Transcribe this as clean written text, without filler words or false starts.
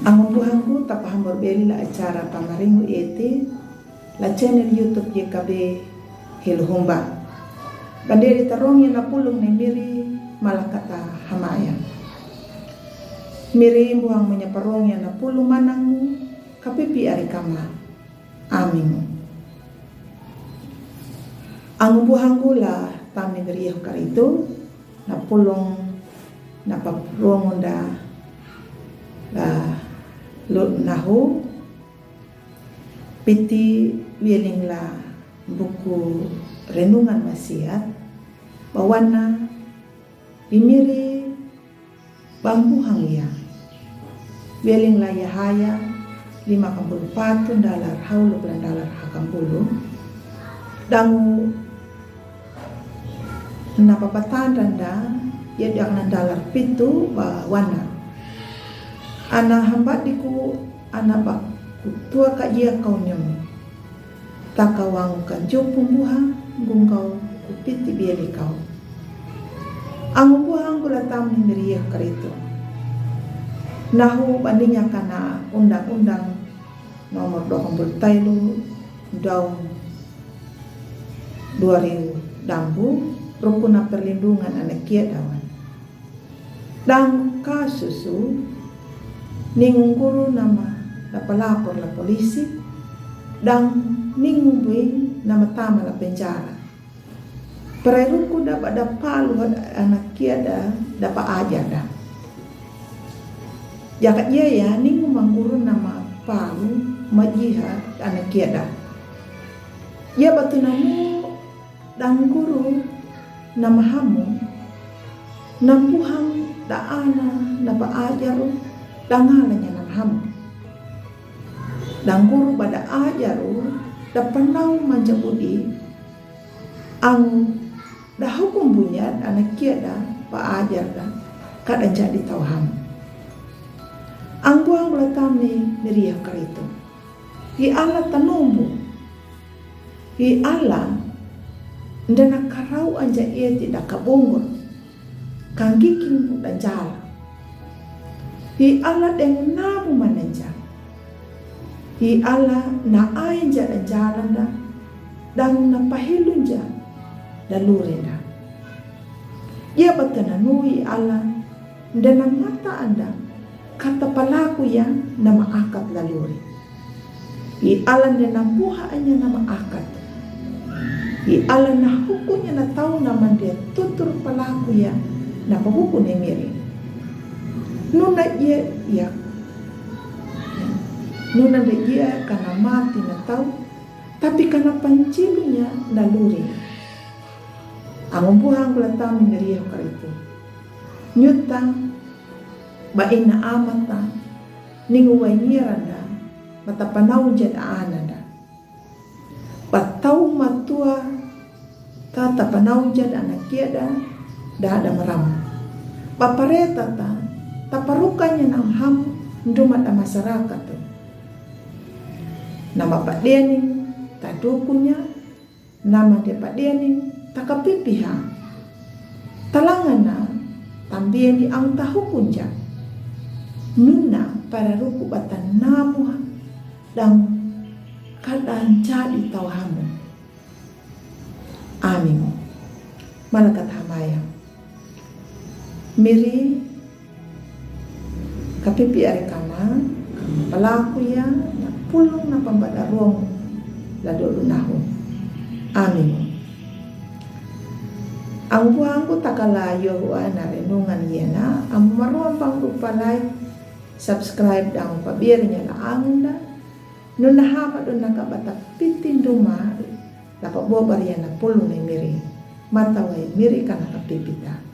Ang buhangku tapaham berbeli la acara pamaringu ete la channel YouTube YKB Hiluhumba. Banderi tarong na pulong ni miri malakata hamaya. Miri buang menyaparong na pulong manang kapipi arikama. Amin. Ang buhangku la tami beriyo karito na pulong na paprong da la Lord nahu piti wieling la buku renungan wasiat bawana dimiri bambuhang ya wieling la yahaya 54 dalar haulu bulan dalar hakambulu dangu napapatan randa ya diakna dalar pitu bawana ana hambat diku ana bak tua ka ia kau nyom takawang ka jopung buha gung kau kupiti bieli kau ang buhang gula tam ni meriah karito nahu bandinya kana undang-undang nomor 23 daun 2000 dambu rukuna perlindungan anak kiadawan dan kasusu ningung guru nama lapalapor la polisi dan ningung buing nama tama la penjara. Pereruku dapat palu anak kiada dapat ajar dah. Jakat dia ya ningung mangguru nama palu majihad anak kiada. Ya batu namu dan guru nama hamu nampuhang daana dapat ajaru dangalanya nam ham dan guru pada ajaru da penau manjabudi ang da hukum bunyat anak kiada pa ajar da kadang jadi tau ham ang buang belatami meriah karito di ala tanumbu di ala ndana karau anja ia tidak kabungur kanggikin dan jala hi ala dengan nabu mananja hi ala na ainja dan jalan da dan na pahilunja dan lurenda ia batana nui ala dan mata anda kata palaku yang nama akad laluri hi ala dan buha anya nama akad hi ala na hukunya na tahu nama dia tutur palaku yang na hukum yang mirip nuna ia ya nuna dia karena mati na tahu tapi karena pancilunya naluri ang buhang kulatami ngeriah karito nyuta baina amata ninguway niranda matapanaw jad aananda patau matua tatapanaw jad anak kiada dada maram papareta ta taparukannya nam ham ndumat a masyarakat tu nama Pak Dening tadukunya nama dia Pak Dening takapipiha talangana tambieni ang tahukunja nuna para ruku batan namu dan kadang jadi tauhamu amin malakat hamaya miri kapipi arikama pelaku ya na pulong na pambadarong ladolo naho amin ang buhang ko takalayo na renungan yana ang maruang pang like subscribe daw pabir niya na angda no nahama do nakabata pitin duma dapat buwa bariya na pulong ni miri mataway miri ka nakapipita